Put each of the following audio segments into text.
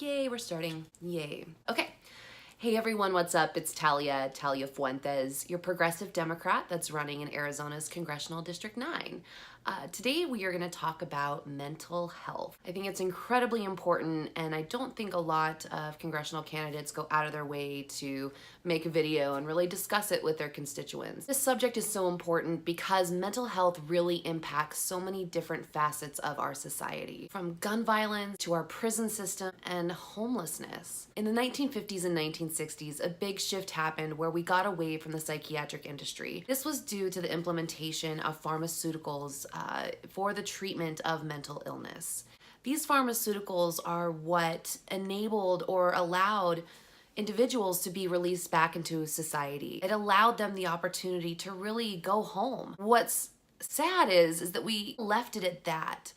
Yay, we're starting. Yay. Okay. Hey everyone, what's up? It's Talia Fuentes, your progressive Democrat that's running in Arizona's Congressional District 9. Today we are going to talk about mental health. I think it's incredibly important, and I don't think a lot of congressional candidates go out of their way to make a video and really discuss it with their constituents. This subject is so important because mental health really impacts so many different facets of our society, from gun violence to our prison system and homelessness. In the 1950s and 1960s, a big shift happened where we got away from the psychiatric industry. This was due to the implementation of pharmaceuticals for the treatment of mental illness. These pharmaceuticals are what enabled or allowed individuals to be released back into society. It allowed them the opportunity to really go home. What's sad is that we left it at that.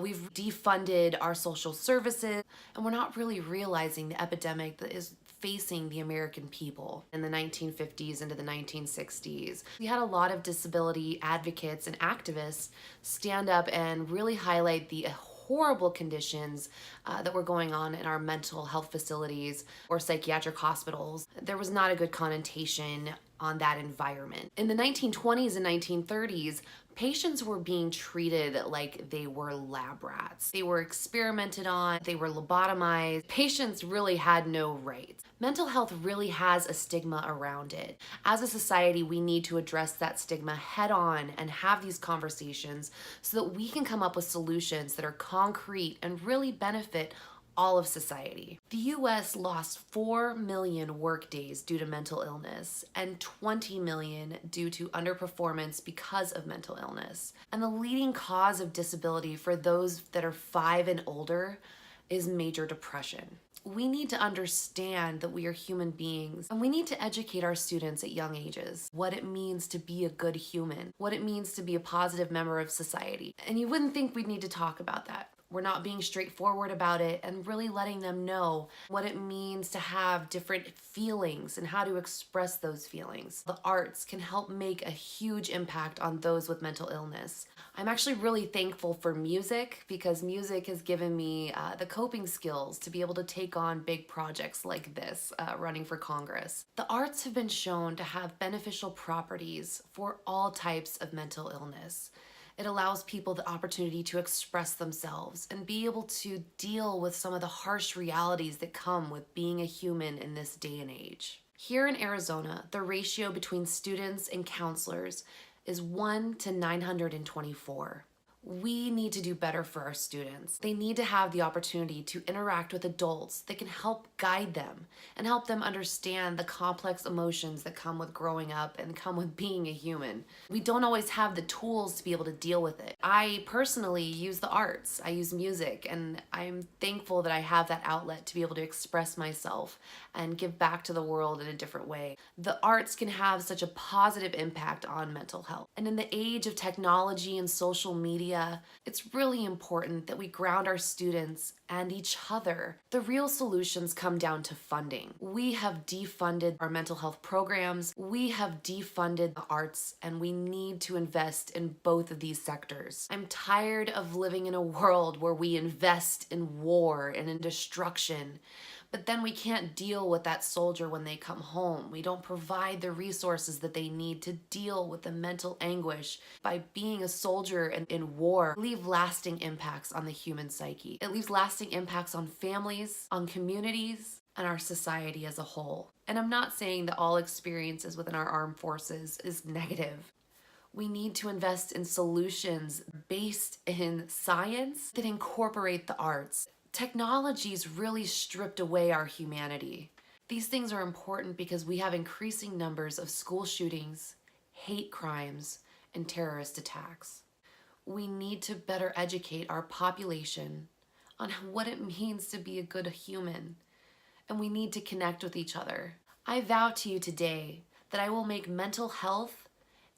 We've defunded our social services, and we're not really realizing the epidemic that is facing the American people. In the 1950s into the 1960s, we had a lot of disability advocates and activists stand up and really highlight the horrible conditions that were going on in our mental health facilities or psychiatric hospitals. There was not a good connotation on that environment. In the 1920s and 1930s, patients were being treated like they were lab rats. They were experimented on, they were lobotomized. Patients really had no rights. Mental health really has a stigma around it. As a society, we need to address that stigma head on and have these conversations so that we can come up with solutions that are concrete and really benefit all of society. The US lost 4 million work days due to mental illness and 20 million due to underperformance because of mental illness. And the leading cause of disability for those that are 5 and older is major depression. We need to understand that we are human beings, and we need to educate our students at young ages what it means to be a good human, what it means to be a positive member of society. And you wouldn't think we'd need to talk about that. We're not being straightforward about it and really letting them know what it means to have different feelings and how to express those feelings. The arts can help make a huge impact on those with mental illness. I'm actually really thankful for music because music has given me the coping skills to be able to take on big projects like this, running for Congress. The arts have been shown to have beneficial properties for all types of mental illness. It allows people the opportunity to express themselves and be able to deal with some of the harsh realities that come with being a human in this day and age. Here in Arizona, the ratio between students and counselors is 1 to 924. We need to do better for our students. They need to have the opportunity to interact with adults that can help guide them and help them understand the complex emotions that come with growing up and come with being a human. We don't always have the tools to be able to deal with it. I personally use the arts. I use music, and I'm thankful that I have that outlet to be able to express myself and give back to the world in a different way. The arts can have such a positive impact on mental health. And in the age of technology and social media, it's really important that we ground our students and each other. The real solutions come down to funding. We have defunded our mental health programs, we have defunded the arts, and we need to invest in both of these sectors. I'm tired of living in a world where we invest in war and in destruction, but then we can't deal with that soldier when they come home. We don't provide the resources that they need to deal with the mental anguish. By being a soldier in war, leave lasting impacts on the human psyche. It leaves lasting impacts on families, on communities, and our society as a whole. And I'm not saying that all experiences within our armed forces is negative. We need to invest in solutions based in science that incorporate the arts. Technology's really stripped away our humanity. These things are important because we have increasing numbers of school shootings, hate crimes, and terrorist attacks. We need to better educate our population on what it means to be a good human, and we need to connect with each other. I vow to you today that I will make mental health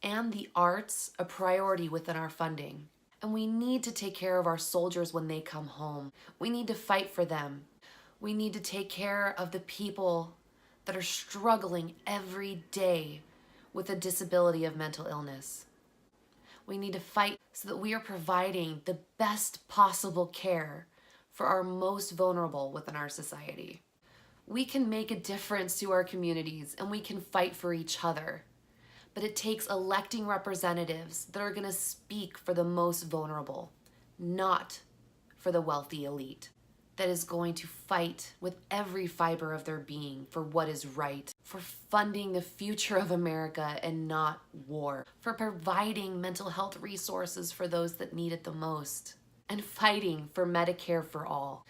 and the arts a priority within our funding. And we need to take care of our soldiers when they come home. We need to fight for them. We need to take care of the people that are struggling every day with a disability of mental illness. We need to fight so that we are providing the best possible care for our most vulnerable within our society. We can make a difference to our communities and we can fight for each other. But it takes electing representatives that are going to speak for the most vulnerable, not for the wealthy elite, that is going to fight with every fiber of their being for what is right, for funding the future of America and not war, for providing mental health resources for those that need it the most, and fighting for Medicare for all.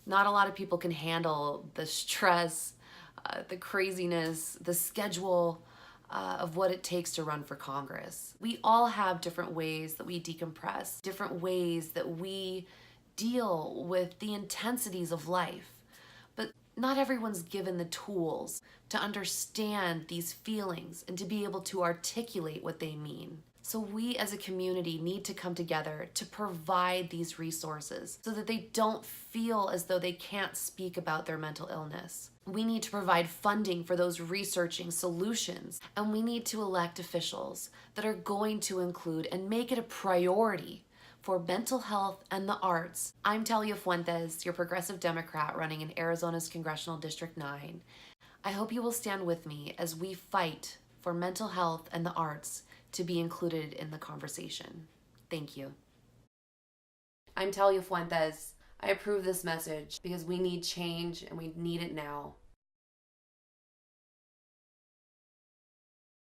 Not a lot of people can handle the stress, the craziness, the schedule of what it takes to run for Congress. We all have different ways that we decompress, different ways that we deal with the intensities of life. But not everyone's given the tools to understand these feelings and to be able to articulate what they mean. So we as a community need to come together to provide these resources so that they don't feel as though they can't speak about their mental illness. We need to provide funding for those researching solutions, and we need to elect officials that are going to include and make it a priority for mental health and the arts. I'm Talia Fuentes, your progressive Democrat running in Arizona's Congressional District 9. I hope you will stand with me as we fight for mental health and the arts to be included in the conversation. Thank you. I'm Talia Fuentes. I approve this message because we need change and we need it now.